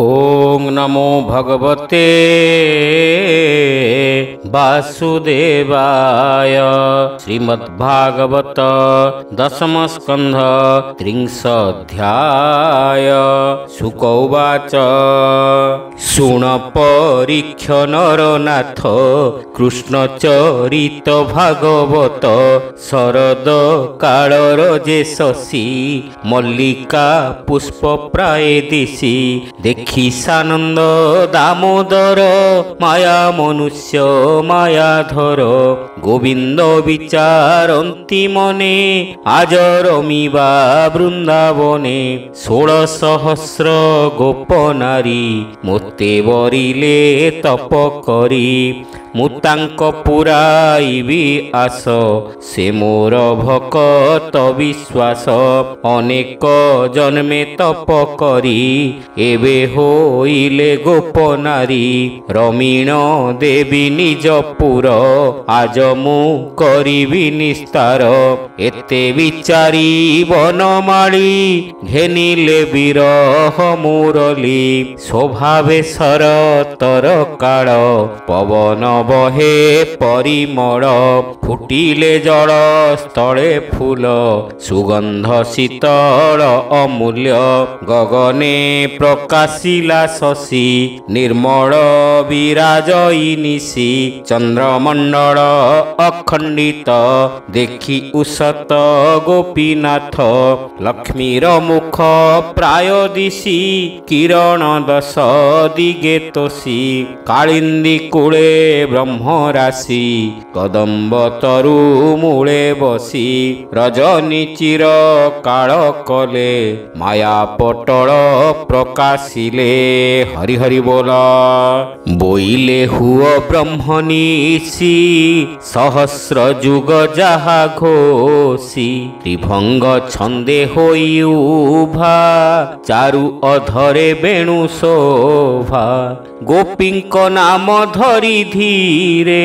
ओं नमो भगवते वासुदेवाय। श्रीमद्भागवत दशम स्कंध त्रिंशोऽध्याय। शुक उवाच शुण परीक्ष नरनाथ कृष्णचरित भागवत शरद कालर जे शशि मल्लिका पुष्प प्राय दिशि देखि सानंद दामोदर माया मनुष्य मायाधर गोविंद विचारन्ति मने आज रमिबा वृंदावने 16 सहस्र गोप नारी मोते वरिले तप करी मुतांक पुराइबी आस से मोर भकत विश्वास अनेक जन्मे तप करी एबे होइले गोप नारी रमीण देवी निज पुर आज मु करिबी निस्तार एते विचारी बनमाली घेनिले विरह मुरली स्वभावे शरतर काल पवन बहे परिमल फुटिले जल स्थले फूल सुगंध शीतल अमूल्य गगने प्रकाशिला शशि निर्मल विराजई निशि चंद्रमंडल अखंडित देखि उसत गोपीनाथ लक्ष्मीर मुख प्राय दिशि किरण दश दिगे तोषी कालिंदी कूले ब्रह्म राशि कदम्ब तरु मूले बसी रजनी चिर काल कले माया पटल प्रकाशिले हरि हरि बोला बोइले हुआ ब्रह्मनिशि सहस्र जुग जहा घोषी त्रिभंग छंदे होई उभा चारु अधरे बेणु शोभा गोपींक नाम धरी धीरे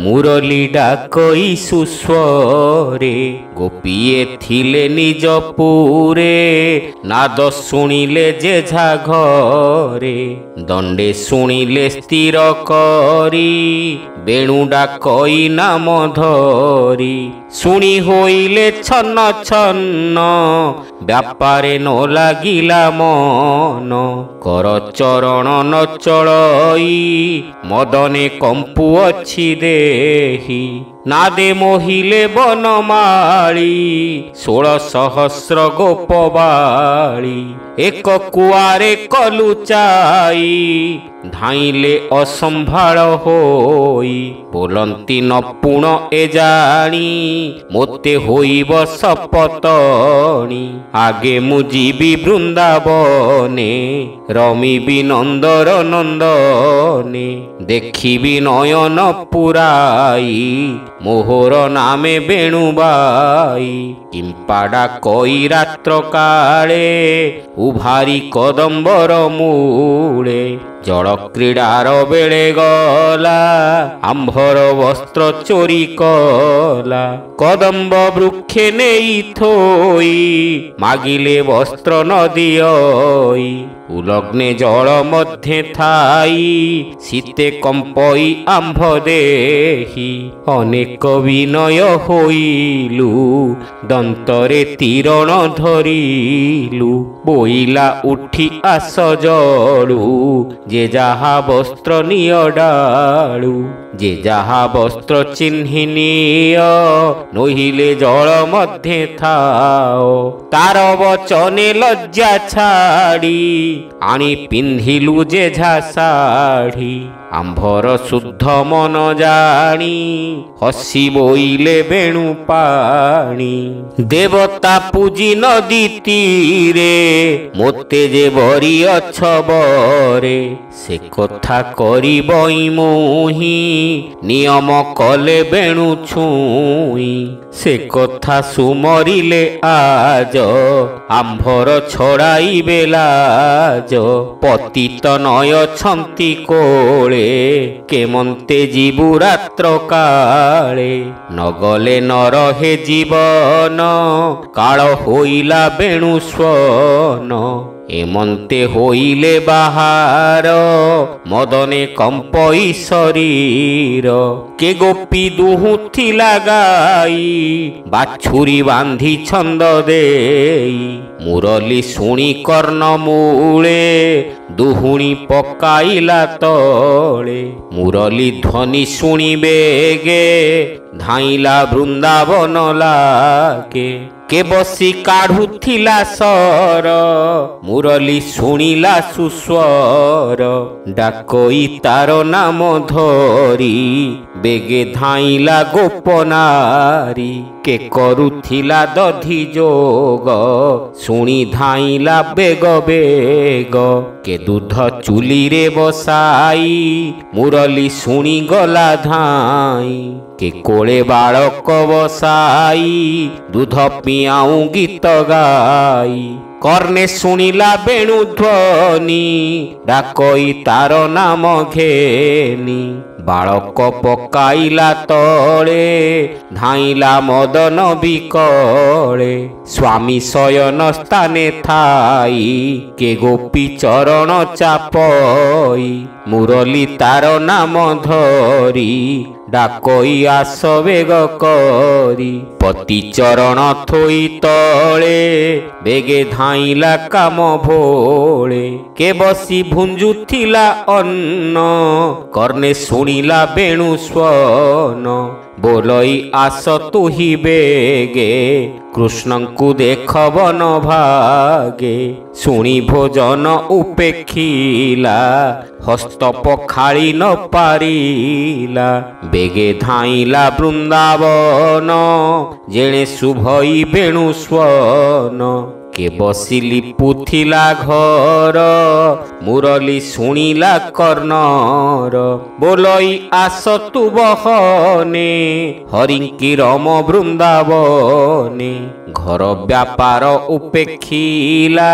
मुरली डाकई सुस्वरे गोपीए थिले निज पुरे नाद शुणिले जेझा घरे दंडे शुणिले स्थिर करी बेणु डाकई नाम धरी शुणी होइले छन्न छन्न व्यापारे न लागिला मन कर चरण न चलई मदने कंपु अछि देहि नादे मोहिले बनमाली 16 सहस्र गोपबाली एक कुआरे कलुचाई धाइले असंभाळ होई बोलंती न पुण ए जानी मोते होइब सपतणी आगे मु जीवी वृंदावने रमिबी नंदर नंदने देखिबी नयन पुराई मोहर नामे बेणुबाई किंपाडा कई रात्र काले उभारी कदम्बर मूले जल क्रीडार बेले गला आंभर वस्त्र चोरी कला कदम्ब वृक्षे नेई थोई मागिले वस्त्र न दियई उलग्ने जल मध्ये थाई शीते कंपई आंभ देहि अनेक विनय होइलु दंतरे तीरण धरिलु बोइला उठी आस जड़ू जे जहा वस्त्र निय डालू जे जहा वस्त्र चिन्हि निय नहिले जल मध्ये थाओ तार वचने लज्जा छाड़ी आनी पिंधिलु जेझा साड़ी आंभर शुद्ध मन जानी हसी बोइले बेणु पाणी देवता पूजी नदी तीरे मोते जे बरी अछ बरे से कथा करी बई मोही नियम कले बेणु छुई से कथा सुमरिले आज आंभर छड़ाई बेलाज पतित नय छंती कोले केमंते जीवु रात्र काले नगले न रहे जीवन काल होइला बेणु स्वन ଏମନ୍ତେ ହୋଇଲେ ବାହାର ମଦନେ କମ୍ପଇ ଶରୀର। କେ ଗୋପୀ ଦୁହୁଁଥିଲା ଗାଈ ବାଛୁରୀ ବାନ୍ଧି ଛନ୍ଦ ଦେଇ। ମୁରଲି ଶୁଣି କର୍ଣ୍ଣ ମୂଳେ ଦୁହୁଣି ପକାଇଲା ତଳେ। ମୁରଲି ଧ୍ୱନି ଶୁଣି ବେଗେ ଧାଇଁଲା ବୃନ୍ଦାବନ ଲାଗେ। କେ ବସି କାଢୁଥିଲା ସର ମୁରଲି ଶୁଣିଲା ସୁସ୍ୱର। ଡାକଇ ତାର ନାମ ଧରି ବେଗେ ଧାଇଁଲା ଗୋପନାରୀ। କେ କରୁଥିଲା ଦଧି ଯୋଗ ଶୁଣି ଧାଇଁଲା ବେଗ ବେଗ। କେ ଦୁଧ ଚୁଲିରେ ବସାଇ ମୁରଲି ଶୁଣି ଗଲା ଧାଇଁ। କେ କୋଳେ ବାଳକ ବସାଇ ଦୁଧ ପିଆଉଁ ଗୀତ ଗାଇ। କର୍ଣ୍ଣେ ଶୁଣିଲା ବେଣୁ ଧ୍ୱନି ଡାକଇ ତାର ନାମ ଘେନି। ବାଳକ ପକାଇଲା ତଳେ ଧାଇଁଲା ମଦନ ବିକଳେ। ସ୍ୱାମୀ ଶୟନ ସ୍ଥାନେ ଥାଇ କେ ଗୋପୀ ଚରଣ ଚାପଇ। ମୁରଲି ତାର ନାମ ଧରି ଡାକଇ ଆସ ବେଗ କରି। ପତି ଚରଣ ଥୋଇ ତଳେ ବେଗେ ଧାଇଁଲା କାମ ଭୋଳେ। କେ ବସି ଭୁଞ୍ଜୁଥିଲା ଅନ୍ନ କର୍ଣ୍ଣେ ଶୁଣିଲା ବେଣୁ ସ୍ୱନ। ବୋଲଇ ଆସ ତୁହି ବେଗେ କୃଷ୍ଣଙ୍କୁ ଦେଖ ବନ ଭାଗେ। ଶୁଣି ଭୋଜନ ଉପେକ୍ଷିଲା ହସ୍ତ ପଖାଳି ନ ପାରିଲା। ବେଗେ ଧାଇଁଲା ବୃନ୍ଦାବନ ଯେଣେ ଶୁଭଇ ବେଣୁ ସ୍ୱନ। କେ ବସି ଲିପୁଥିଲା ଘର ମୁରଲି ଶୁଣିଲା କର୍ଣ୍ଣର। ବୋଲଇ ଆସ ତୁ ବହନେ ହରିଙ୍କି ରମ ବୃନ୍ଦାବନେ। ଘର ବ୍ୟାପାର ଉପେକ୍ଷିଲା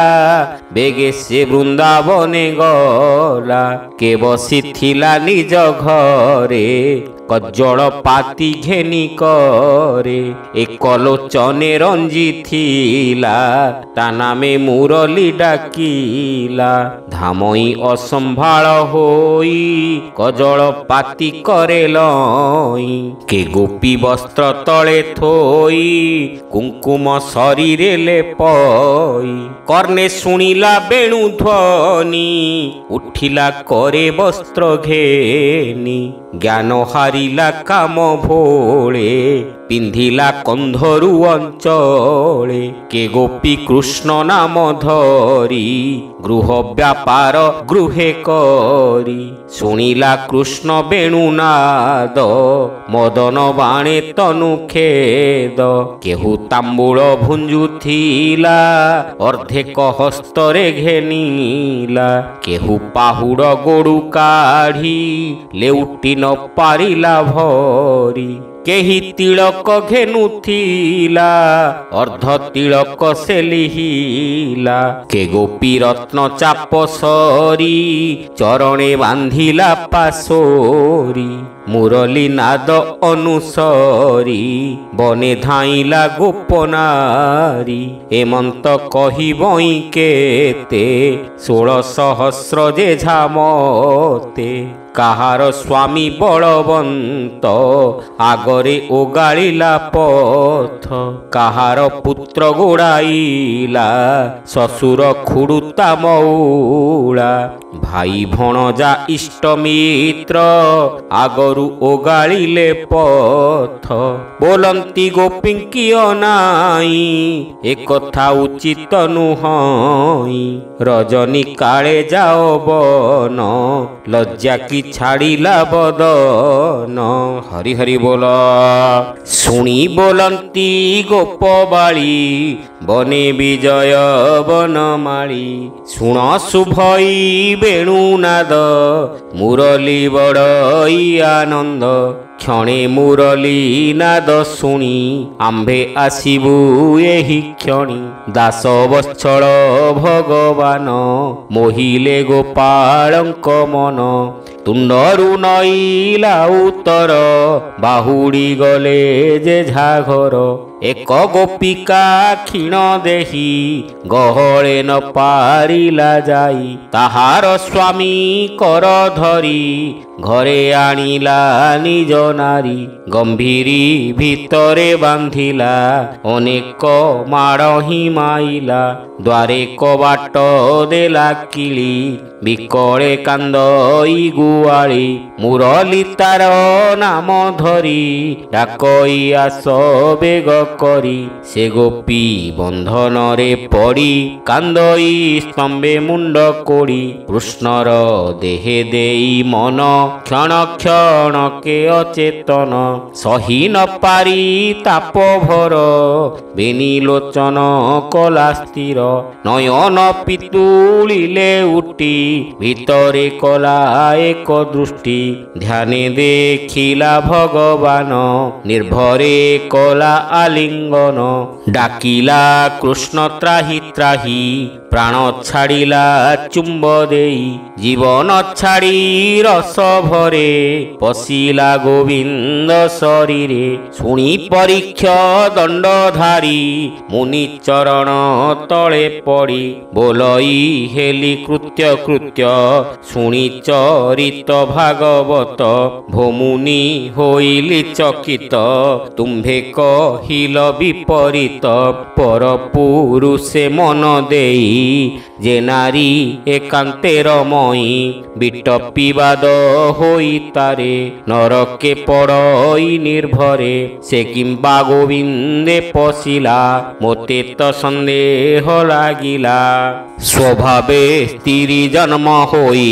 ବେଗେ ସେ ବୃନ୍ଦାବନେ ଗଲା। କେ ବସିଥିଲା ନିଜ ଘରେ କଜ୍ଜଳ ପାତି ଘେନି କରେ। ଏକଲୋଚନେ ରଞ୍ଜିଥିଲା ତା ନାମେ ମୁରଲି ଡାକିଲା। ଧାମଇ ଅସମ୍ଭାଳ ହୋଇ କଜଳ ପାତି କରେ ଲଇଁ। କେ ଗୋପୀ ବସ୍ତ୍ର ତଳେ ଥୋଇ କୁଙ୍କୁମ ଶରୀରେ ଲେପଇ। କର୍ଣ୍ଣେ ଶୁଣିଲା ବେଣୁ ଧ୍ୱନି ଉଠିଲା କରେ ବସ୍ତ୍ର ଘେନି। ଜ୍ଞାନ ହାରିଲା କାମ ଭୋଳେ ପିନ୍ଧିଲା କନ୍ଧରୁ ଅଞ୍ଚଳେ। କେ ଗୋପୀ କୃଷ୍ଣ ନାମ ଧରି ଗୃହ ବ୍ୟାପାର ଗୃହେ କରି। ଶୁଣିଲା କୃଷ୍ଣ ବେଣୁନାଦ ମଦନ ବାଣେ ତନୁ ଖେଦ। କେହୁ ତାମ୍ବୁଳ ଭୁଞ୍ଜୁଥିଲା ଅର୍ଦ୍ଧେକ ହସ୍ତରେ ଘେନିଲା। କେହୁ ପାହୁଡ଼ ଗୋଡୁ କାଢି ଲେଉଟି ନ ପାରିଲା ଭରି। କେହି ତିଳକ ଘେନୁଥିଲା ଅର୍ଦ୍ଧ ତିଳକ ସେ ଲିହିଲା। କେ ଗୋପୀ ରତ୍ନ ଚାପ ସରି ଚରଣେ ବାନ୍ଧିଲା ପାଶୋରି। ମୁରଲି ନାଦ ଅନୁସରି ବନେ ଧାଇଁଲା ଗୋପନାରୀ। ଏମନ୍ତ କହିବଇଁ କେତେ 16,000 ଯେଝା ମତେ। କାହାର ସ୍ୱାମୀ ବଳବନ୍ତ ଆଗରେ ଓଗାଳିଲା ପଥ। କାହାର ପୁତ୍ର ଗୋଡ଼ାଇଲା ଶ୍ୱଶୁର ଖୁଡୁତା ମଉଳା। ଭାଇ ଭଣଜା ଇଷ୍ଟମିତ୍ର ଆଗରୁ ଓଗାଳିଲେ ପଥ। ବୋଲନ୍ତି ଗୋପୀଙ୍କି ଅନାଇ ଏକଥା ଉଚିତ ନୁହଁ। ରଜନୀ କାଳେ ଯାଅ ବନ ଲଜ୍ଜା କି ଛାଡ଼ିଲା ବଦନ। ହରି ହରି ବୋଲ। ଶୁଣି ବୋଲନ୍ତି ଗୋପବାଳୀ ବନେ ବିଜୟ ବନମାଳୀ। ଶୁଣ ଶୁଭଇ ବେଣୁନାଦ ମୁରଲି ବଡ଼ଇ ଆନନ୍ଦ। କ୍ଷଣେ ମୁରଲି ନାଦ ଶୁଣି ଆମ୍ଭେ ଆସିବୁ ଏହି କ୍ଷଣି। ଦାସ ବତ୍ସଳ ଭଗବାନ ମୋହିଲେ ଗୋପାଳଙ୍କ ମନ। ତୁଣ୍ଡରୁ ନଇଲା ଉତ୍ତର ବାହୁଡ଼ି ଗଲେ ଯେ ଝାଘର। ଏକ ଗୋପିକା କ୍ଷୀଣ ଦେହି ଗହଳେ ନ ପାରିଲା ଯାଇ ତାହାର ସ୍ୱାମୀ କର ଧରି ଘରେ ଆଣିଲା ନିଜ ନାରୀ। ଗମ୍ଭୀରି ଭିତରେ ବାନ୍ଧିଲା ଅନେକ ମାଡ଼ ହିଁ ମାଇଲା ଦ୍ୱାରେ କବାଟ ଦେଲା କିଳି ବିକଳେ କାନ୍ଦଇ ଗୁଆଳି ମୁରଲି ତାର ନାମ ଧରି ଡାକଇ ଆସ ବେଗ କରି। ସେ ଗୋପୀ ବନ୍ଧନରେ ପଡ଼ି କାନ୍ଦଇ ସ୍ତମ୍ଭେ ମୁଣ୍ଡ କୋଡ଼ି କୃଷ୍ଣର ଦେହେ ଦେଇ ମନ କ୍ଷଣ କ୍ଷଣକେ ଅଚେତନ ସହି ନ ପାରି ତାପ ଭର ବେନି ଲୋଚନ କଲା ସ୍ଥିର ନୟନ ପିତୁଳିଲେ ଉଠି ଭିତରେ କଲା ଏକ ଦୃଷ୍ଟି ଧ୍ୟାନେ ଦେଖିଲା ଭଗବାନ ନିର୍ଭରେ କଲା ଆଲିଙ୍ଗନ ଡାକିଲା କୃଷ୍ଣ ତ୍ରାହି ତ୍ରାହି ପ୍ରାଣ ଛାଡ଼ିଲା ଚୁମ୍ବ ଦେଇ ଜୀବନ ଛାଡ଼ି ରସ ଭରେ ପଶିଲା ଗୋବିନ୍ଦ ଶରୀରେ। ଶୁଣି ପରୀକ୍ଷ ଦଣ୍ଡଧାରୀ ମୁନି ଚରଣ ତଳେ ପଡ଼ି ବୋଲଇ ହେଲି କୃତ୍ୟ କୃତ୍ୟ ଶୁଣି ଚରିତ ଭାଗବତ ଭୋମୁନି ହୋଇଲି ଚକିତ ତୁମ୍ଭେ କହିଲ ବିପରୀତ ପର ପୁରୁଷେ ମନ ଦେଇ ଯେ ନାରୀ ଏକାନ୍ତେ ରମଇ ବିଟପିବାଦ ହୋଇ ତାରେ ନରକେ ପଡ଼ଇ ନିର୍ଭରେ ସେ କିମ୍ବା ଗୋବିନ୍ଦେ ପଶିଲା ମୋତେ ତ ସନ୍ଦେହ ଲାଗିଲା। ସ୍ୱଭାବେ ସ୍ତ୍ରୀ ଜନ୍ମ ହୋଇ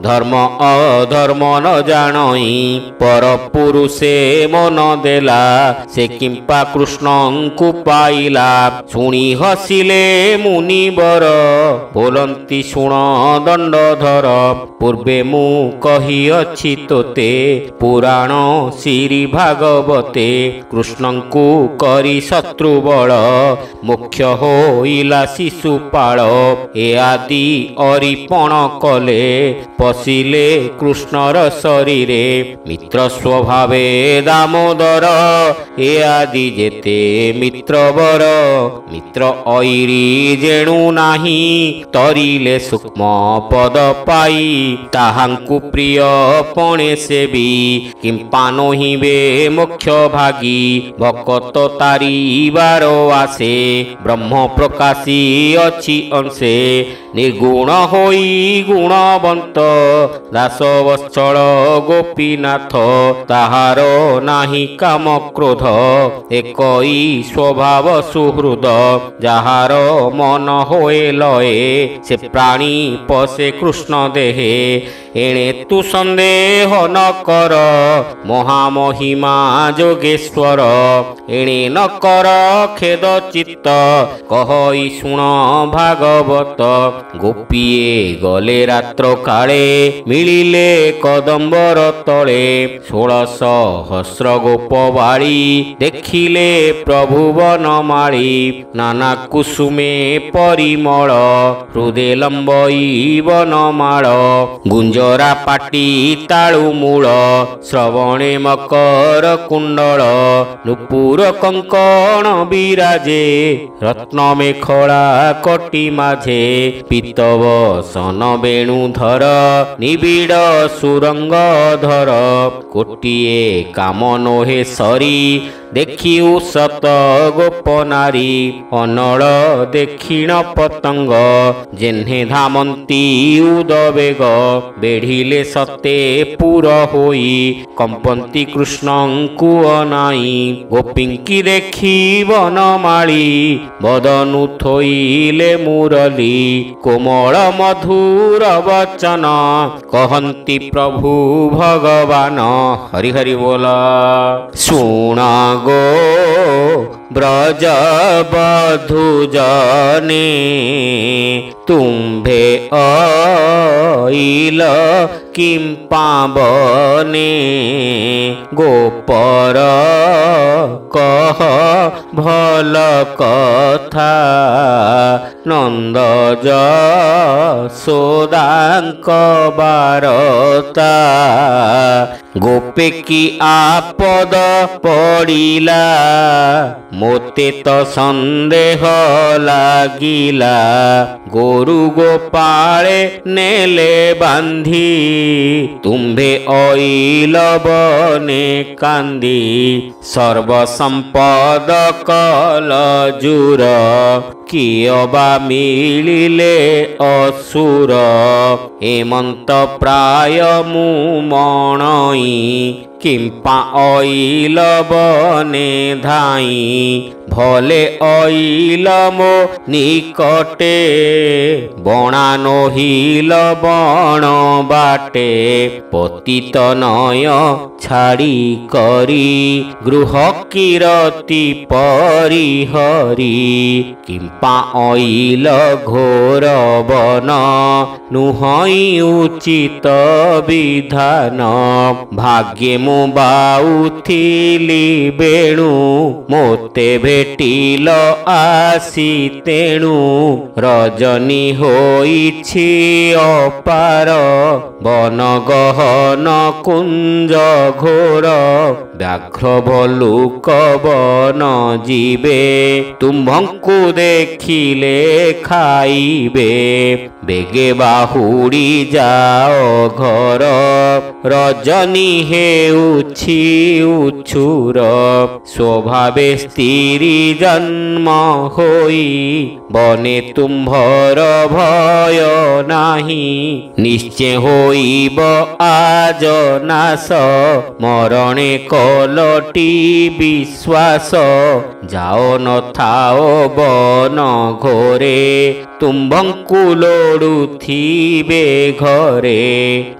ଧର୍ମ ଅଧର୍ମ ନ ଜାଣଇ ପର ପୁରୁଷେ ମନ ଦେଲା ସେ କିମ୍ପା କୃଷ୍ଣଙ୍କୁ ପାଇଲା। ଶୁଣି ହସିଲେ ମୁନିବର ବୋଲନ୍ତି ଶୁଣ ଦଣ୍ଡଧର ପୂର୍ବେ ମୁଁ କହିଅଛି ତୋତେ ପୁରାଣ ଶ୍ରୀ ଭାଗବତେ କୃଷ୍ଣଙ୍କୁ କରି ଶତ୍ରୁ ବଳ ମୁଖ୍ୟ ହୋଇଲା ଶିଶୁପାଳ ଏ ଆଦି ଅରିପଣ କଲେ ପଶିଲେ କୃଷ୍ଣର ଶରୀରେ ମିତ୍ର ସ୍ୱଭାବେ ଦାମୋଦର ଏ ଆଦି ଯେତେ ମିତ୍ରବର ମିତ୍ର ଅଇରି ଯେଣୁ ନାହିଁ ତରିଲେ ସୂକ୍ଷ୍ମ ପଦ ପାଇ ତାହାଙ୍କୁ ପ୍ରିୟ ପଣେ ସେବି କିମ୍ପା ନହିବେ ମୁଖ୍ୟ ଭାଗୀ ଭକତ ତାରିବାର ଆସେ ବ୍ରହ୍ମ ପ୍ରକାଶୀ ଅଛି ଅଂଶେ ନିର୍ଗୁଣ ହୋଇ ଗୁଣବନ୍ତ ଦାସ ବତ୍ସଳ ଗୋପୀନାଥ ତାହାର ନାହିଁ କାମ କ୍ରୋଧ ଏକଇ ସ୍ୱଭାବ ସୁହୃଦ ଯାହାର ମନ ହୋଏ ଲଏ ସେ ପ୍ରାଣୀ ପଶେ କୃଷ୍ଣ ଦେହେ ଏଣେ ତୁ ସନ୍ଦେହ ନ କର ମହାମହିମା ଯୋଗେଶ୍ୱର ଏଣେ ନ କର ଖେଦ ଚିତ୍ତ କହଇ ଶୁଣ ଭାଗବତ ଗୋପୀଏ ଗଲେ ରାତ୍ର କାଳେ ମିଳିଲେ କଦମ୍ବର ତଳେ 16,000 ଗୋପ ବାଳି ଦେଖିଲେ ପ୍ରଭୁ ବନମାଳି ନାନା କୁସୁମେ ପରିମଳ ହୃଦେ ଲମ୍ବଇ ବନମାଳ ଗୁଞ୍ଜରା ପାଟି ତାଳୁ ମୂଳ ଶ୍ରବଣେ ମକର କୁଣ୍ଡଳ ନୁପୁର କଙ୍କଣ ବିରାଜେ ରତ୍ନ ମେଖଳା କଟି ମାଝେ ପିତବ ସନ ବେଣୁଧର ନିବିଡ଼ ସୁରଙ୍ଗ ଧର କୋଟିଏ କାମ ନୋହେ ସରି ଦେଖିଉ ସତ ଗୋପ ନାରୀ ଅନଳ ଦେଖିଣ ପତଙ୍ଗ ଯେହ୍ନେ ଧାମନ୍ତି ଉଦବେଗ ବେଢ଼ିଲେ ସତେ ପୁର ହୋଇ କମ୍ପନ୍ତି କୃଷ୍ଣଙ୍କୁ ଅନାଇ ଗୋପୀଙ୍କି ଦେଖି ବନମାଳି ବଦନୁ ଥୋଇଲେ ମୁରଲି କୋମଳ ମଧୁର ବଚନ କହନ୍ତି ପ୍ରଭୁ ଭଗବାନ ହରି ହରି ବୋଲ ଶୁଣ गो ब्रजबधू जने तुम्भे आइल किं पावने गोपर कह भल कथा नंद यशोदांक बारता गोपे की आपद पड़िला मोते तो संदेह लागिला गोरु गोपाळे नेले बांधी तुम्भे ऑइल बने कांदी सर्वसंपद कल जुर कियबा मिलिले असुर हेमंत प्राय मु मणई किंपा ऑइल बने धाई भले ऑइल मो निकटे बणा नहिल बण बाटे पतित नय छाड़ी करी गृह किरती परिहरी किंपा ऑइल घोर बन नुहई उचित विधान भाग्ये मु बाउथिली बेणु मोते भेटिल आसी तेणु रजनी होइछि अपार बन गहन कुंज घोर व्याघ्र भलुक बन जीवे तुम्भंकु देखिले खाइबे बेगे बाहुड़ी जाओ घर रजनी हेउछि उछुर स्वभावे स्त्री जन्म होई बने तुम्भर भय नाही निश्चय होइब आज नाश मरणे कलटी विश्वास जाओ न थाओ बन घोरे तुम्भंकु लोड़ुथिबे घरे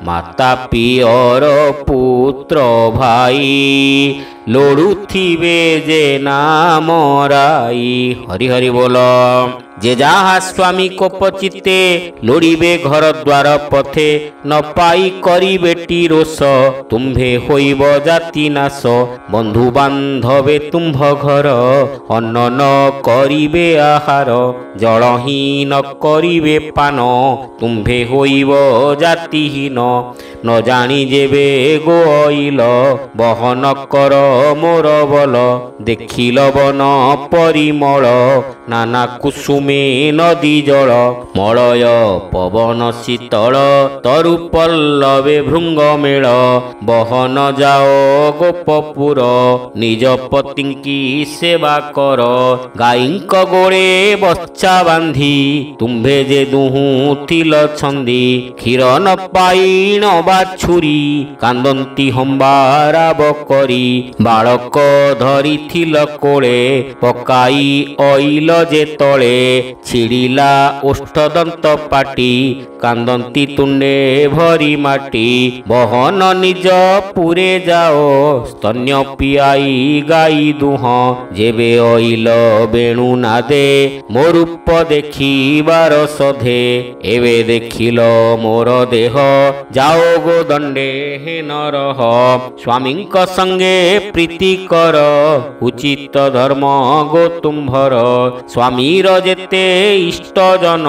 माता पियर पुत्र भाई लोड़ुथिबे जे नाम राई हरि हरि बोल जे जहा स्वामी को पचिते लोड़िबे घर द्वार पथे न पाई करी बेटी रोष तुम्भे होइब जाति नाश बंधु बांधवे तुम्भ घर अन्न न करिबे आहार जल ही न करिबे पान तुम्भे होइब जातिहीन न जानी जेबे गोइल बहन कर मोर बल देखिल बन परिमल नाना कुसुमे नदी जल मलय पवन शीतल तरु पल्लवे भृंग मेल बहन जाओ गोपपुर निज पतिंकी सेवा कर गाईंक गोड़े बच्चा बांधी तुम्भे जे दुहु थिल छंदी क्षीर न पाई न बाछुरी कांदंती हंबाराब करी बालक धरी थिल कोले पकाई ऑइल जे तले छिड़िला ओष्ठदंत पाटी कांदंती तुंडे भरी माटी बहन निज पुरे जाओ स्तन्य पियाई गाई दुह जेबे ऑइल बेणु नादे मो रूप देखिबार सधे एवे देखिल मोर देह जाओ गो दंडे हे नरह स्वामींक संगे प्रीति कर उचित धर्म गो तुम्भर स्वामीर जेते इष्ट जन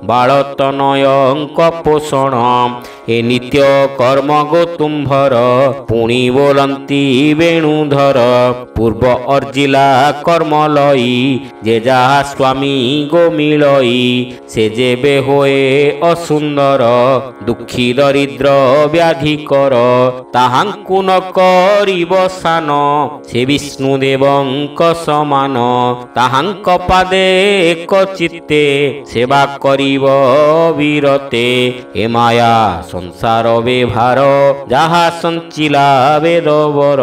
बालतनयंक पोषण ए नित्य कर्म गो तुम्भर पुणी बोलंती वेणुधर पूर्व अर्जिला कर्म लई जे जहा स्वामी गो मिलई से जेबे होए असुंदर दुखी दरिद्र व्याधि कर ताहांकु न करिब सान से विष्णुदेवंक समान ताहांक पादे एक चित्ते सेवा करिब वीरते ए माया संसार व्यवहार जहा संचिला वेदवर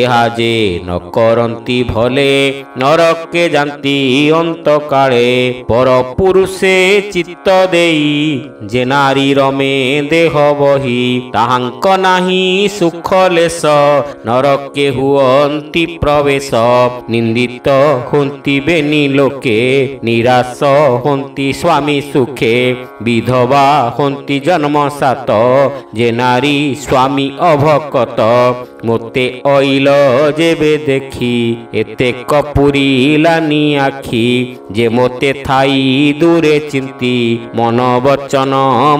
एहा जे न करंती भले नरके जानती अंत काले पर पुरुषे चित्त देई जे नारी रमे देह बही ताहांक नाही सुख लेस नरके हुअंती प्रवेश निंदित हुंती बेनी लोके ନିରାଶ ହୁଅନ୍ତି ସ୍ୱାମୀ ସୁଖେ ବିଧବା ହୁଅନ୍ତି ଜନ୍ମ ସାତ ଯେ ନାରୀ ସ୍ୱାମୀ ଅଭକତ ମୋତେ ଅଇଲ ଯେବେ ଦେଖି ଏତେ କପୁରିଲାନି ଆଖି ଯେ ମୋତେ ଥାଇ ଦୂରେ ଚିନ୍ତି ମନ ବଚନ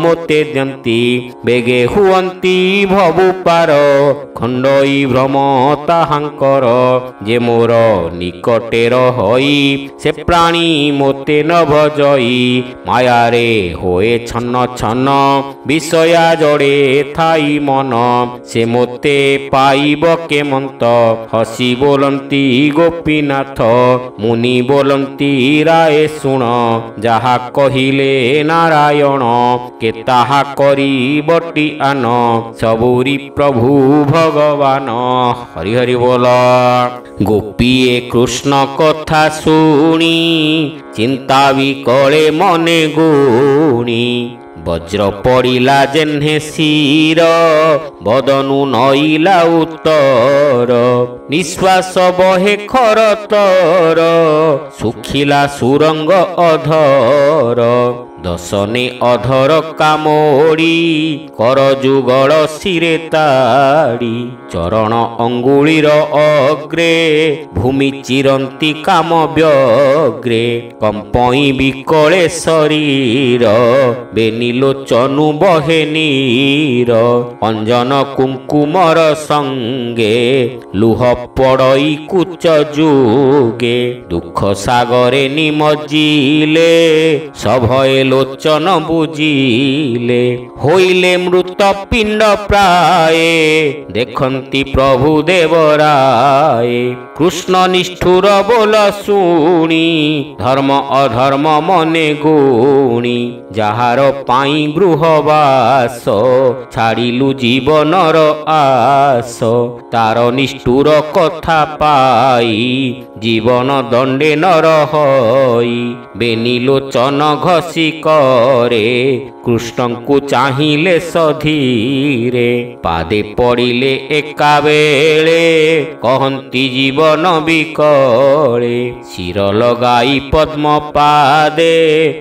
ମୋତେ ଦିଅନ୍ତି ବେଗେ ହୁଅନ୍ତି ଭବୁ ପାର ଖଣ୍ଡଇ ଭ୍ରମ ତାହାଙ୍କର ଯେ ମୋର ନିକଟେ ରହି ସେ ପ୍ରାଣୀ ମୋତେ ନ ଭଜଇ ମାୟାରେ ହୋଏ ଛନ୍ନ ଛନ୍ନ ବିଷୟା ଜଡ଼େ ଥାଇ ମନ ସେ ମୋତେ ପାଇବ କେମନ୍ତ ହସି ବୋଲନ୍ତି ଗୋପୀନାଥ ମୁନି ବୋଲନ୍ତି ରାଏ ଶୁଣ ଯାହା କହିଲେ ନାରାୟଣ କେ ତାହା କରିବଟି ଆନ ସବୁରି ପ୍ରଭୁ ଭଗବାନ। ହରି ହରି ବୋଲ। ଗୋପୀଏ କୃଷ୍ଣ କଥା ଶୁଣି ଚିନ୍ତା ବିକଳେ ମନେ ଗୁଣି ବଜ୍ର ପଡ଼ିଲା ଯେହ୍ନେ ଶିର ବଦନୁ ନଇଲା ଉତ୍ତର ନିଶ୍ୱାସ ବହେ ଖରତର ଶୁଖିଲା ସୁରଙ୍ଗ ଅଧର ଦଶନେ ଅଧର କାମୋଡ଼ି କର ଯୁଗଳ ଶିରେ ତାଡ଼ି ଚରଣ ଅଙ୍ଗୁଳିର ଅଗ୍ରେ ଭୂମି ଚିରନ୍ତି କାମ ବ୍ୟଗ୍ରେ କମ୍ପଇ ବିକଳେ ଶରୀର ବେନିଲୋଚନୁ ବହେ ନୀର ଅଞ୍ଜନ କୁଙ୍କୁମର ସଙ୍ଗେ ଲୁହ ପଡ଼ଇ କୁଚ ଯୁଗେ ଦୁଃଖ ସାଗରେ ନିମଜିଲେ ସଭଏ ଲୋଚନ ବୁଝିଲେ ହୋଇଲେ ମୃତ ପିଣ୍ଡ ପ୍ରାଏ ଦେଖନ୍ତି ପ୍ରଭୁ ଦେବରାଏ କୃଷ୍ଣ ନିଷ୍ଠୁର ବୋଲ ଶୁଣି ଧର୍ମ ଅଧର୍ମ ମନେ ଗୁଣି ଯାହାର ପାଇଁ ଗୃହବାସ ଛାଡ଼ିଲୁ ଜୀବନର ଆସ ତାର ନିଷ୍ଠୁର କଥା ପାଇ ଜୀବନ ଦଣ୍ଡେ ନର ହଇ ବେନିଲୋଚନ ଘଷି କରେ କୃଷ୍ଣଙ୍କୁ ଚାହିଁଲେ ସଧୀରେ ପାଦେ ପଡ଼ିଲେ ଏକାବେଳେ କହନ୍ତି ଜୀବନ ବିକଳେ ଶିର ଲଗାଇ ପଦ୍ମ ପାଦେ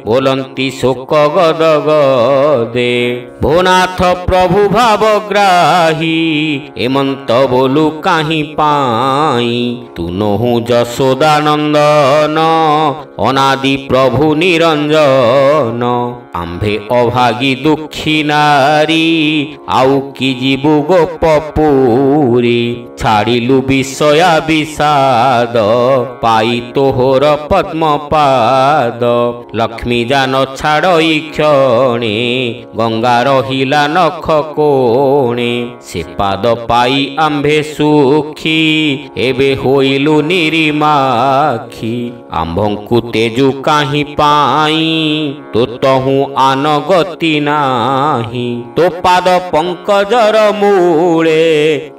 ବୋଲନ୍ତି ଶୋକ ଗଦ ଗଦେ ଭୋନାଥ ପ୍ରଭୁ ଭାବଗ୍ରାହୀ ଏମନ୍ତ ବୋଲୁ କାହିଁ ପାଇଁ ତୁ ନୋହୁ ଯଶୋଦାନନ୍ଦନ ଅନାଦି ପ୍ରଭୁ ନିରଞ୍ଜନ ଆମ୍ଭେ ଅଭାଗୀ ଦୁଃଖୀ ନାରୀ ଆଉ କି ଯିବୁ ଗୋପପୁରୀ ଛାଡ଼ିଲୁ ବିଷୟା ବିଷାଦ ପାଇ ତୋହର ପଦ୍ମ ପାଦ ଲକ୍ଷ୍ମୀ ଯାନ ଛାଡ଼ଇ କ୍ଷଣେ ଗଙ୍ଗା ରହିଲା ନଖ କୋଣେ ସେ ପାଦ ପାଇ ଆମ୍ଭେ ସୁଖୀ ଏବେ ହୋଇଲୁ ନିରିମାଖି ଆମ୍ଭଙ୍କୁ ତେଜୁ କାହିଁ ପାଇଁ ତୋ ତହୁଁ ଆନ ଗତି ନାହିଁ ତୋ ପାଦ ପଙ୍କଜର ମୂଳେ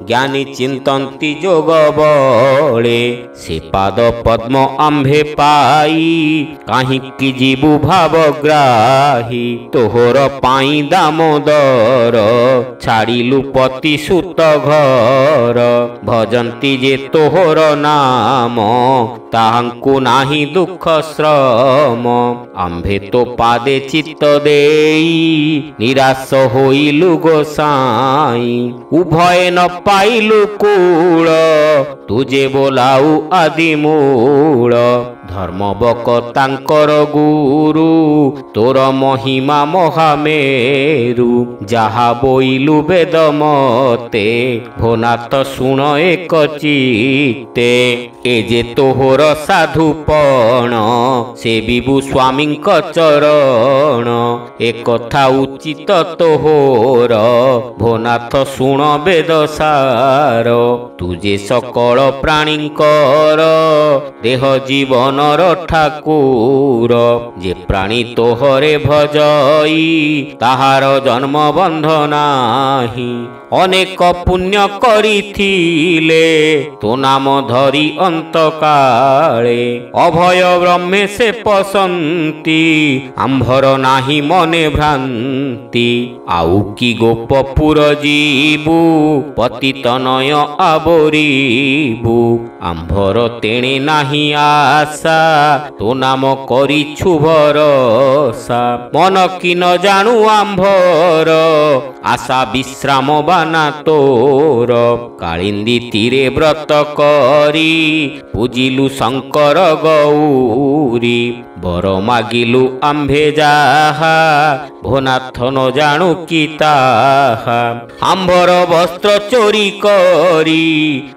ଜ୍ଞାନୀ ଚିନ୍ତନ୍ତି ଯୋଗ ବଳେ ସେ ପାଦ ପଦ୍ମ ଆମ୍ଭେ ପାଇ କାହିଁକି ଯିବୁ ଭାବଗ୍ରାହୀ ତୋହର ପାଇଁ ଦାମୋଦର ଛାଡ଼ିଲୁ ପତି ସୁତ ଘର ଭଜନ୍ତି ଯେ ତୋହର ନାମ ତାହାଙ୍କୁ ନାହିଁ ଦୁଃଖ ଶ୍ରମ ଆମ୍ଭେ ତୋ ପାଦେ ଚିତ୍ତ ଦେଇ ନିରାଶ ହୋଇଲୁ ଗୋସାଇଁ ଉଭୟ ନ ପାଇଲୁ କୂଳ ତୁଜେ ବୋଲାଉ ଆଦି ମୂଳ ଧର୍ମବକ ତାଙ୍କର ଗୁରୁ ତୋର ମହିମା ମହାମେରୁ ଯାହା ବୋଇଲୁ ବେଦ ମତେ ଭୋନାଥ ଶୁଣ ଏକ ଚିତ୍ତେ ଏ ଯେ ତୋହର ସାଧୁପଣ ସେ ବିଭୁ ସ୍ୱାମୀଙ୍କ ଚରଣ ଏକଥା ଉଚିତ ତୋହର ଭୋନାଥ ଶୁଣ ବେଦ ସାର ତୁଜେ ସକଳ ପ୍ରାଣୀଙ୍କର ଦେହ ଜୀବନର ଠାକୁର ଯେ ପ୍ରାଣୀ ତୋହରେ ଭଜଇ ତାହାର ଜନ୍ମ ବନ୍ଧ ନାହିଁ ଅନେକ ପୁଣ୍ୟ କରିଥିଲେ ତୋ ନାମ ଧରି ଅନ୍ତକାଳେ ଅଭୟ ବ୍ରହ୍ମେ ସେ ପସନ୍ତି ଆମ୍ଭର ନାହିଁ ମନେ ଭ୍ରାନ୍ତି ଆଉ କି ଗୋପପୁର ଯିବୁ ପତିତ ନୟ ଆବୋରିବୁ ଆମ୍ଭର ତେଣେ ନାହିଁ ଆଶ ଆଶା ତୋ ନାମ କରିଛୁ ଭରସା ମନ କି ନ ଜାଣୁ ଆମ୍ଭର ଆଶା ବିଶ୍ରାମ ବାନା ତୋର କାଳିନ୍ଦୀ ତୀରେ ବ୍ରତ କରି ପୂଜିଲୁ ଶଙ୍କର ଗୌରୀ ବର ମାଗିଲୁ ଆମ୍ଭେ ଯାହା ଭୋନାଥ ନ ଜାଣୁ କି ତାହା ଆମ୍ଭର ବସ୍ତ୍ର ଚୋରି କରି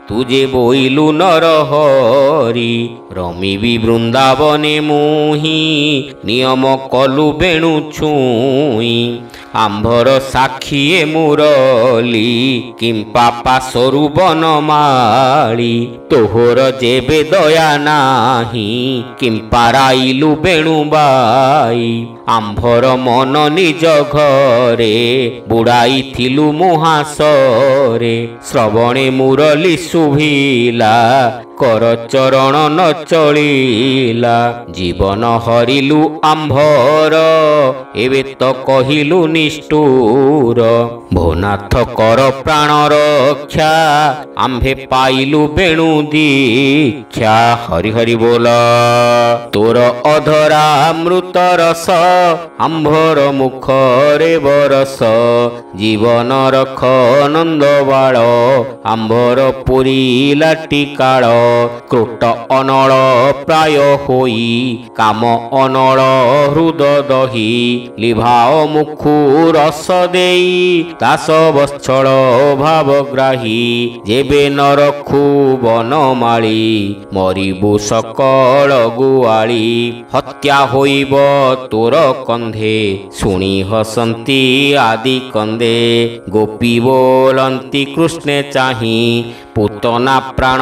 ତୁଜେ ବୋଇଲୁ ନରହରି ରମିବି ବୃନ୍ଦାବନେ ମୁହିଁ ନିୟମ କଲୁ ବେଣୁ ଛୁଇଁ ଆମ୍ଭର ସାକ୍ଷୀଏ ମୁରଲି କିମ୍ପା ପାଶରୁ ବନମାଳି ତୋହର ଯେବେ ଦୟା ନାହିଁ କିମ୍ପା ରାଇଲୁ ବେଣୁବାଇ ଆମ୍ଭର ମନ ନିଜ ଘରେ ବୁଡ଼ାଇଥିଲୁ ମୁହାସରେ ଶ୍ରବଣେ ମୁରଲି ଶୁଭିଲା କର ଚରଣ ନ ଚଳିଲା ଜୀବନ ହରିଲୁ ଆମ୍ଭର ଏବେ ତ କହିଲୁ ନିଷ୍ଠୁର ଭୋନାଥ କର ପ୍ରାଣ ରକ୍ଷା ଆମ୍ଭେ ପାଇଲୁ ବେଣୁ ଦୀକ୍ଷା ହରି ହରି ବୋଲ ତୋର ଅଧରା ଅମୃତ ରସ ଆମ୍ଭର ମୁଖରେ ବରସ ଜୀବନ ରଖ ନନ୍ଦ ବାଳ ଆମ୍ଭର ପୁରିଲା ଟିକାଳ କ୍ରୋଟ ଅନଳ ପ୍ରାୟ ହୋଇ କାମ ଅନଳ ହୃଦ ଦହି ଲିଭାଅ ମୁଖୁ ରସ ଦେଇ ଦାସ ବତ୍ସଳ ଭାବଗ୍ରାହୀ ଯେବେ ନ ରଖୁ ବନମାଳି ମରିବୁ ସକଳ ଗୁଆଳି ହତ୍ୟା ହୋଇବ ତୋର କନ୍ଧେ ଶୁଣି ହସନ୍ତି ଆଦି କନ୍ଦେ ଗୋପୀ ବୋଲନ୍ତି କୃଷ୍ଣେ ଚାହିଁ ପୁତନା ପ୍ରାଣ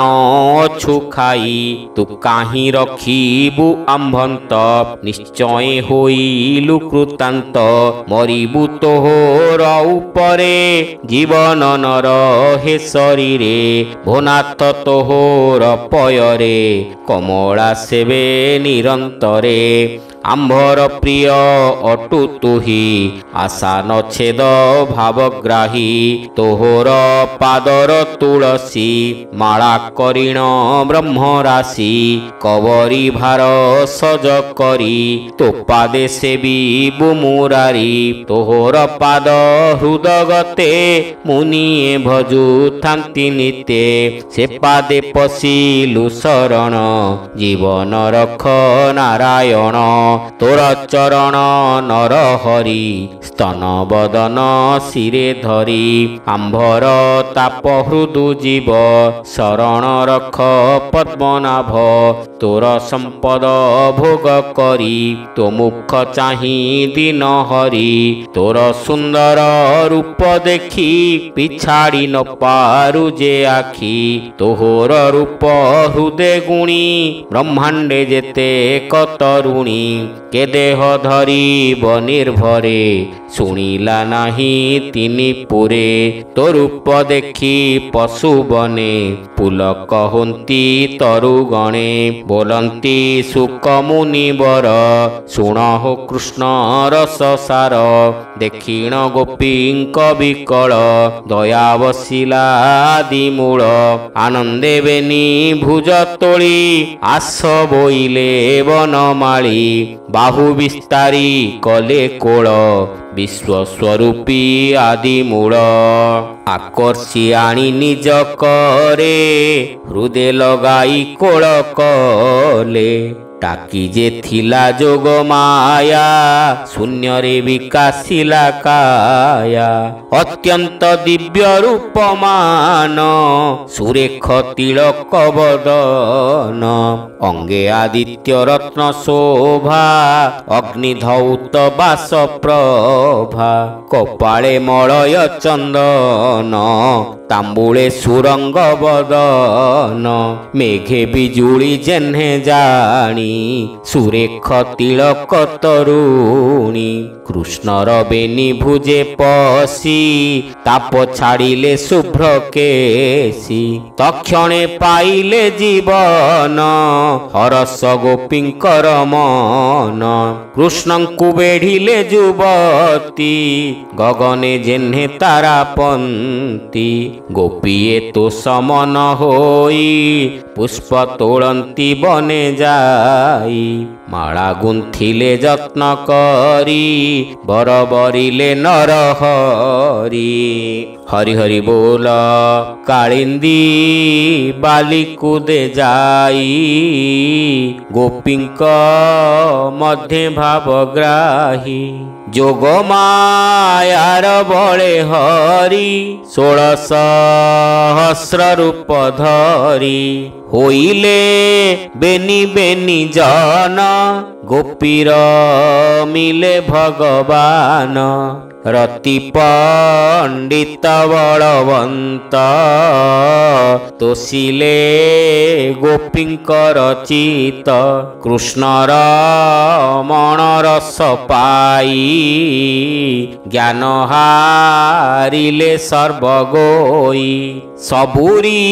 ଅଛୁ ଖାଇ ତୁ କାହିଁ ରଖିବୁ ଆମ୍ଭନ୍ତ ନିଶ୍ଚୟ ହୋଇଲୁ କୃତାନ୍ତ ମରିବୁ ତୋହର ଉପରେ ଜୀବନ ନର ହେ ଶରୀରେ ଭୋନାଥ ତୋହର ପୟରେ କମଳା ସେବେ ନିରନ୍ତରେ ଆମ୍ଭର ପ୍ରିୟ ଅଟୁ ତୁହି ଆଶା ନଛେଦ ଭାବଗ୍ରାହୀ ତୋହର ପାଦର ତୁଳସୀ ମାଳା କରିଣ ବ୍ରହ୍ମରାଶି କବରୀ ଭାର ସଜ କରି ତୋ ପାଦେ ସେବିବୁ ମୁରାରୀ ତୋହର ପାଦ ହୃଦଗତେ ମୁନିଏ ଭଜୁଥାନ୍ତି ନିତେ ସେ ପାଦେ ପଶିଲୁ ଶରଣ ଜୀବନ ରଖ ନାରାୟଣ ତୋର ଚରଣ ନର ହରି ସ୍ତନ ବଦନ ଶିରେ ଧରି ଆମ୍ଭର ତାପ ହୃଦୁ ଜୀବ ଶରଣ ରଖ ପଦ୍ମନାଭ ତୋର ସମ୍ପଦ ଭୋଗ କରି ତୋ ମୁଖ ଚାହିଁ ଦିନ ହରି ତୋର ସୁନ୍ଦର ରୂପ ଦେଖି ପିଛାଡ଼ି ନ ପାରୁ ଯେ ଆଖି ତୋହର ରୂପ ହୃଦେ ଗୁଣି ବ୍ରହ୍ମାଣ୍ଡେ ଯେତେ କତରୁଣୀ କେ ଦେହ ଧରିବ ନିର୍ଭରେ ଶୁଣିଲା ନାହିଁ ତିନି ପୁରେ ତୋ ରୂପ ଦେଖି ପଶୁ ବନେ ପୁଲକ ହୁନ୍ତି ତରୁଗଣେ ବୋଲନ୍ତି ସୁକ ମୁନିବର ଶୁଣ ହୋ କୃଷ୍ଣ ରସ ସାର ଦେଖିଣ ଗୋପୀଙ୍କ ବିକଳ ଦୟା ବସିଲା ଆଦି ମୂଳ ଆନନ୍ଦେ ବେନି ଭୁଜ ତୋଳି ଆସ ବୋଇଲେ ବନମାଳି ବାହୁ ବିସ୍ତାରୀ କଲେ କୋଳ ବିଶ୍ୱସ୍ୱରୂପୀ ଆଦି ମୂଳ ଆକର୍ଷି ଆଣି ନିଜ କରେ ହୃଦେ ଲଗାଇ କୋଳ କଲେ ତାକି ଯେ ଥିଲା ଯୋଗ ମାୟା ଶୂନ୍ୟରେ ବିକାଶିଲା କାୟା ଅତ୍ୟନ୍ତ ଦିବ୍ୟ ରୂପମାନ ସୁରେଖ ତିଳକ ବଦନ ଅଙ୍ଗେ ଆଦିତ୍ୟ ରତ୍ନ ଶୋଭା ଅଗ୍ନି ଧୌତ ବାସ ପ୍ରଭା କପାଳେ ମଳୟ ଚନ୍ଦନ ତାମ୍ବୁଳେ ସୁରଙ୍ଗ ବଦନ ମେଘେ ବିଜୁଳି ଜେହ୍ନେ ଜାଣି ସୁରେଖ ତିଳକ ତରୁଣୀ କୃଷ୍ଣର ବେନି ଭୁଜେ ପଶି ତାପ ଛାଡ଼ିଲେ ଶୁଭ୍ର କେଶୀ ତକ୍ଷଣେ ପାଇଲେ ଜୀବନ ହରସ ଗୋପୀଙ୍କର ମନ କୃଷ୍ଣଙ୍କୁ ବେଢ଼ିଲେ ଯୁବତୀ ଗଗନେ ଯେହ୍ନେ ତାରାପନ୍ତି ଗୋପୀଏ ତୋ ସମନ ହୋଇ ପୁଷ୍ପ ତୋଳନ୍ତି ବନେ ଯାଇ ମାଳା ଗୁନ୍ଥିଲେ ଯତ୍ନ କରି ବର ବରିଲେ ନରହରି ହରି ହରି ବୋଲ କାଳିନ୍ଦୀ ବାଲିକୁଦେ ଯାଇ ଗୋପୀଙ୍କ ମଧ୍ୟେ ଭାବଗ୍ରାହୀ ଯୋଗ ମାୟାର ବଳେ ହରି 16,000 ରୂପ ଧରି ହୋଇଲେ ବେନି ବେନି ଜନ ଗୋପୀର ମିଲେ ଭଗବାନ ରତି ପଣ୍ଡିତ ବଳବନ୍ତ ତୋଷିଲେ ଗୋପୀଙ୍କର ଚିତ କୃଷ୍ଣର ମଣରସ ପାଇ ଜ୍ଞାନ ହାରିଲେ ସର୍ବଗୋଇ ସବୁରି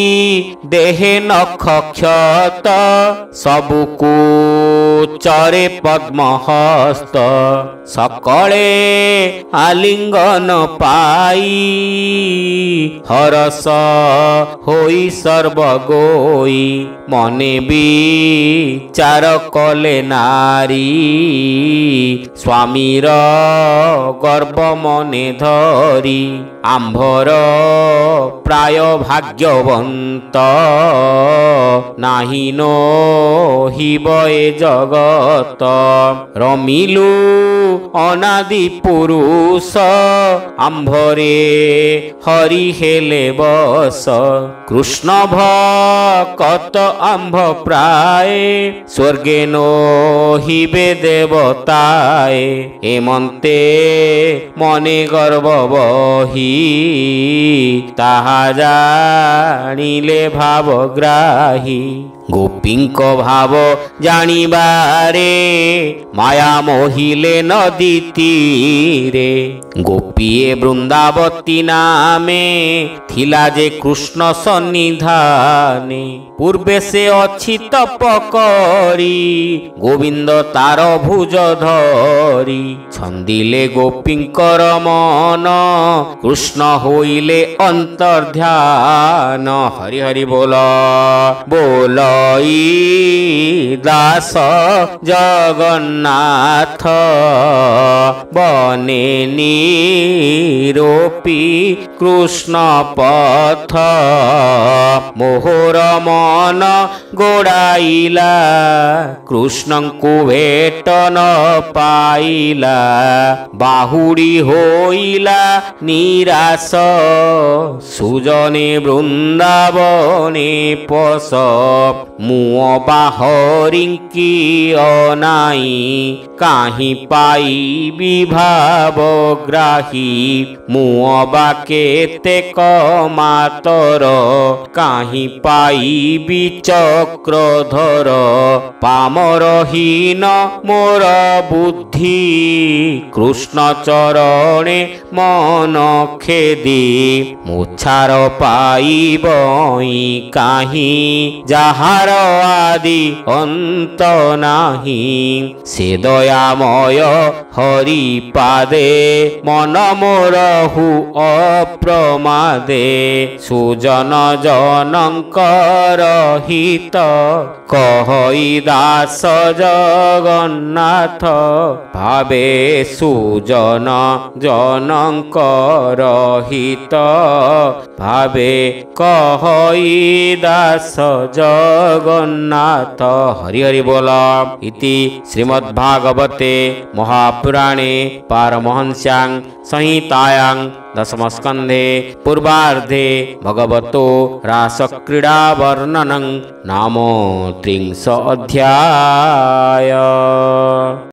ଦେହେ ନଖ କ୍ଷତ ସବୁକୁ ଚରେ ପଦ୍ମହସ୍ତ ସକଳେ ଆଲିଙ୍ଗନ ପାଇ ହରସ ହୋଇ ସର୍ବଗୋଇ ମନେ ବିଚାର କଲେ ନାରୀ ସ୍ୱାମୀର ଗର୍ବ ମନେ ଧରି ଆମ୍ଭର ପ୍ରାୟ ଭାଗ୍ୟବନ୍ତ ନାହିଁ ନୋହିବ ଏ ଜଗତ ରମିଲୁ ଅନାଦି ପୁରୁଷ ଆମ୍ଭରେ ହରି ହେଲେ ବସ କୃଷ୍ଣ ଭକତ ଆମ୍ଭ ପ୍ରାୟ ସ୍ୱର୍ଗେ ନୋହିବେ ଦେବତାଏ ଏମନ୍ତେ ମନେ ଗର୍ବ ବହି ତାହା ଜାଣିଲେ ଭାବଗ୍ରାହୀ ଗୋପୀଙ୍କ ଭାବ ଜାଣିବାରେ ମାୟା ମୋହିଲେ ନଦୀ ତୀରେ ଗୋପୀଏ ବୃନ୍ଦାବତୀ ନାମେ ଥିଲା ଯେ କୃଷ୍ଣ ସନ୍ନିଧାନେ ପୂର୍ବେ ସେ ଅଛି ତପ କରି ଗୋବିନ୍ଦ ତାର ଭୁଜ ଧରି ଛନ୍ଦିଲେ ଗୋପୀଙ୍କର ମନ କୃଷ୍ଣ ହୋଇଲେ ଅନ୍ତର୍ଧ୍ୟାନ ହରି ହରି ବୋଲ ବୋଲ ଦାସ ଜଗନ୍ନାଥ ବନେ ନିରୋପି କୃଷ୍ଣ ପଥ ମୋହର ମନ ଗୋଡ଼ାଇଲା କୃଷ୍ଣଙ୍କୁ ଭେଟ ନ ପାଇଲା ବାହୁଡ଼ି ହୋଇଲା ନିରାଶ ସୁଜନେ ବୃନ୍ଦାବନେ ପଶ ମୁଅ ବାହରିଙ୍କି ଅନାଇ କାହିଁ ପାଇବି ଭାବଗ୍ରାହୀ ମୁଅ ବା କେତେକ ମାତର କାହିଁ ପାଇବି ଚକ୍ରଧର ପାମରହୀନ ମୋର ବୁଦ୍ଧି କୃଷ୍ଣ ଚରଣେ ମନ ଖେଦି ମୁଛାର ପାଇବଇ କାହିଁ ଯାହାର ଆଦି ଅନ୍ତ ନାହିଁ ସେ ଦୟାମୟ ହରି ପାଦେ ମନ ମୋର ହୁ ଅପ୍ରମାଦେ ସୁଜନ ଜନଙ୍କର ହିତ କହଇ ଦାସ ଜଗନ୍ନାଥ ଭାବେ ସୁଜନ ଜନଙ୍କର ହିତ ଭାବେ କହଇ ଦାସ ଜଗନ୍ନାଥ ହରି ହରି ବୋଲ ଇତି ଶ୍ରୀମଦ୍ଭାଗବତେ ମହାପୁରାଣେ ପାରମହଂସ୍ୟାଂ ସଂହିତାୟାଂ दशमस्कन्धे पूर्वार्धे भगवतो रासक्रीडा वर्णनं नाम 30 अध्याय।